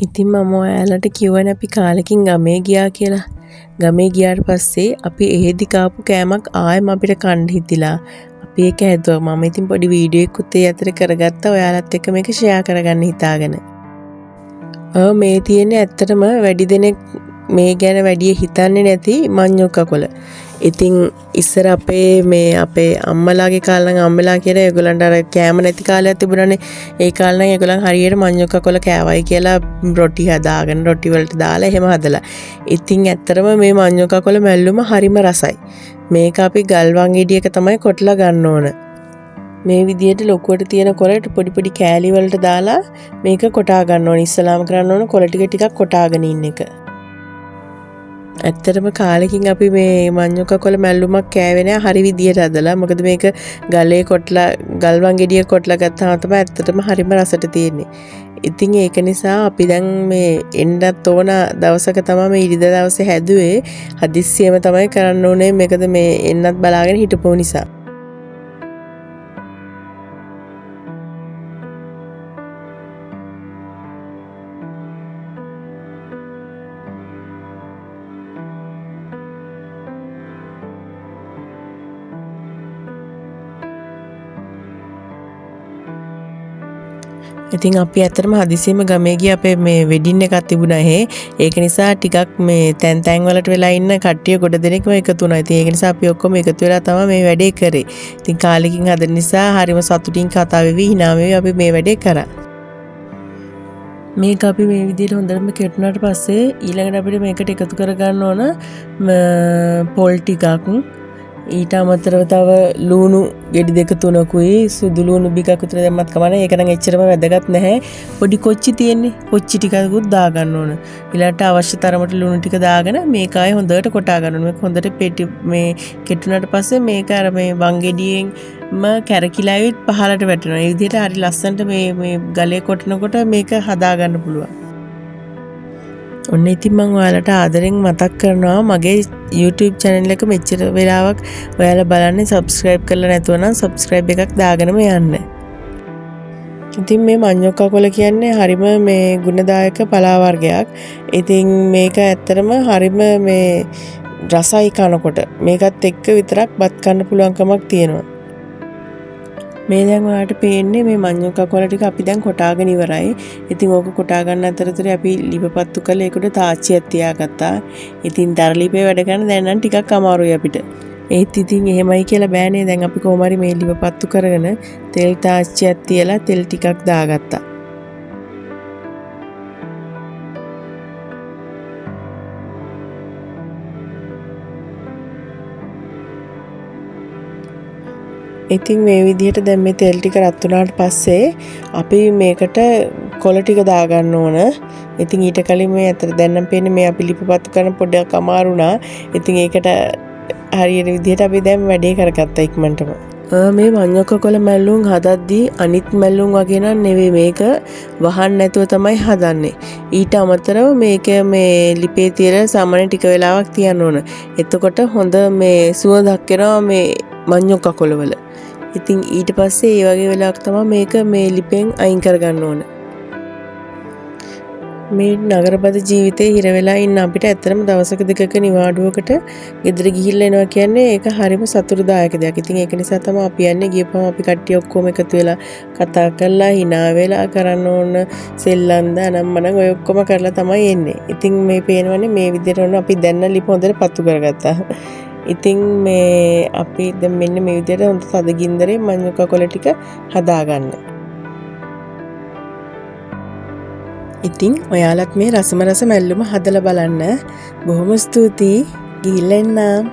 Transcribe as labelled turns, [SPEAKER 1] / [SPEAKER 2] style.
[SPEAKER 1] ඉතින් මම ඔයාලට කිව්වනේ අපි කාලෙකින් ගමේ ගියා කියලා. ගමේ ගියාට පස්සේ අපි එහෙදි කාපු කෑමක් ආයෙම අපිට කන්න හිතිලා. අපි ඒක හැදුවා. මම ඉතින් පොඩි වීඩියෝ එකකුත් ඒ අතර කරගත්තා. ඔයාලත් එක්ක මේක ෂෙයා කරගන්න හිතාගෙන. මේ තියෙන්නේ ඇත්තටම වැඩි දෙනෙක් මේ ගැන වැඩි හිතන්නේ නැති මඤ්ඤොක්ක කොළ. ඉතින් ඉස්සර අපේ අම්මලාගේ කාලේ නම් අම්මලා කියලා ඒගොල්ලන්ට අර කෑම නැති කාලයක් තිබුණානේ. ඒ කාලේ නම් ඒගොල්ලන් හරියට මඤ්ඤොක්ක කොළ කෑවයි කියලා රොටි හදාගෙන රොටි වලට දාලා එහෙම හදලා. ඉතින් ඇත්තටම මේ මඤ්ඤොක්ක කොළ මැල්ලුම හරිම රසයි. මේක අපි ගල්වං ගෙඩියක තමයි කොටලා ගන්න ඕන. මේ විදිහට ලොකුවට තියෙන කොළට පොඩි පොඩි කෑලි වලට දාලා මේක කොටා ගන්න ඕන. ඉස්සලාම කරන්න ඕන කොළ ටිකක් කොටාගෙන ඉන්න එක. ඇත්තටම කාලෙකින් අපි මේ මඤ්ඤොක්ක කොළ මැල්ලුමක් කෑවේ නෑ හරි විදියට හදලා. මොකද මේක ගලේ කොටලා ගල්වං ගෙඩිය කොටලා ගත්තාම තමයි ඇත්තටම හරිම රසට තියෙන්නේ. ඉතින් ඒක නිසා අපි දැන් මේ එන්නත් ඕන දවසක තමයි මේ ඉරිදා දවසේ හැදුවේ. හදිස්සියෙම තමයි කරන්න ඕනේ. මේකද මේ එන්නත් බලාගෙන හිටපු නිසා. ඉතින් අපි ඇත්තටම හදිසියෙම ගමේ ගිය අපේ මේ වෙඩින් එකක් තිබුණා එහෙ. ඒක නිසා ටිකක් මේ තැන් වලට වෙලා ඉන්න කට්ටිය ගොඩ දෙනෙක්ම එකතු වුණා. ඉතින් ඒක නිසා අපි ඔක්කොම එකතු වෙලා තමයි මේ වැඩේ කරේ. ඉතින් කාලෙකින් හදන නිසා හරිම සතුටින් කතා වෙවි hina වෙවි අපි මේ වැඩේ කරා. මේක අපි මේ විදිහට හොඳටම කෙටුණාට පස්සේ ඊළඟට අපිට මේකට එකතු කර ගන්න ඕන පොල් ටිකක්. ඊට අමතරව තව ලුණු ගෙඩි දෙක තුනකුයි සුදු ලුණු බිකක් විතර දැම්මත් කමන්නේ. ඒක නම් එච්චරම වැදගත් නැහැ. පොඩි කොච්චි තියෙන්නේ. කොච්චි ටිකකුත් දා ගන්න ඕන. ඊළඟට අවශ්‍ය තරමට ලුණු ටික දාගෙන මේක ආයේ හොඳට කොටා ගන්න ඕන. මේක හොඳට මේ කෙටුණාට පස්සේ මේක අර මේ වංගෙඩියෙන්ම කැරකිලා ඇවිත් පහලට වැටෙනවා. මේ විදිහට හරි ලස්සනට මේ ගලේ කොටනකොට මේක හදා ගන්න පුළුවන්. ඔන්න ඉතින් මම ඔයාලට ආදරෙන් මතක් කරනවා මගේ YouTube channel එක මෙච්චර වෙලාවක් ඔයාලා බලන්නේ subscribe කරලා නැතුව නම් subscribe එකක් දාගෙනම යන්න. ඉතින් මේ මඤ්ඤොක්ක කොළ කියන්නේ හරිම මේ ගුණදායක පලා වර්ගයක්. ඉතින් මේක ඇත්තටම හරිම මේ රසයි කනකොට. මේකත් එක්ක විතරක් බත් කන්න පුළුවන්කමක් තියෙනවා. මේ දැන් ඔයාලට පේන්නේ මේ මඤ්ඤොක්ක කොළ ටික අපි දැන් කොටාගෙන ඉවරයි. ඉතින් ඕක කොටා ගන්න අතරතුරේ අපි ලිපපත්තු කරලා ඒකට තාච්චියක් තියාගත්තා. ඉතින් දරලිපේ වැඩ කරන දැන් නම් ටිකක් අමාරුයි අපිට. ඒත් ඉතින් එහෙමයි කියලා බෑනේ. දැන් අපි කොහොම හරි මේ ලිපපත්තු කරගෙන තෙල් තාච්චියක් තියලා තෙල් ටිකක් දාගත්තා. ඉතින් මේ විදිහට දැන් මේ තෙල් ටික රත් වුණාට පස්සේ අපි මේකට කොළ ටික දාගන්න ඕන. ඉතින් ඊට කලින් මේ අතර දැන් නම් පේන්නේ මේ අපි ලිපපත්තු කරන පොඩ්ඩක් අමාරු වුණා. ඉතින් ඒකට හරියට විදිහට අපි දැන් වැඩේ කරගත්තා ඉක්මනටම. මේ මඤ්ඤොක්ක කොළ මැල්ලුම් හදද්දී අනිත් මැල්ලුම් වගේ නන් නෙවෙයි මේක වහන්න නැතුව තමයි හදන්නේ. ඊට අමතරව මේක මේ ලිපේ තියලා සාමාන්‍ය ටික වෙලාවක් තියන්න ඕන. එතකොට හොඳ මේ සුවඳක් එනවා මේ මඤ්ඤොක්ක කොළවල. ඉතින් ඊට පස්සේ ඒ වගේ වෙලාවක තමයි මේක මේ ලිපෙන් අයින් කරගන්න ඕන. මේ නගරබද ජීවිතේ හිර වෙලා ඉන්න අපිට ඇත්තටම දවසක දෙකක නිවාඩුවකට ගෙදර ගිහිල්ලා එනවා කියන්නේ ඒක හරිම සතුටුදායක දෙයක්. ඉතින් ඒක නිසා තමයි අපි යන්නේ. ගියපම අපි කට්ටිය ඔක්කොම එකතු වෙලා කතා කරලා hina වෙලා කරන්න ඕන සෙල්ලම් දානම්මනම් ඔය ඔක්කොම කරලා තමයි එන්නේ. ඉතින් මේ පේනවනේ මේ විදිහට අපි දැන්න ලිප හොඳට පත්තු කරගත්තා. ඉතින් මේ අපි දැන් මෙන්න මේ විදිහට හොඳ තද ගින්දරේ මඤ්ඤොක්ක කොළ ටික හදාගන්න. ඉතින් ඔයාලත් මේ රසම රස මැල්ලුම හදලා බලන්න. බොහොම ස්තුතියි. ගිහිල්ලා එන්න.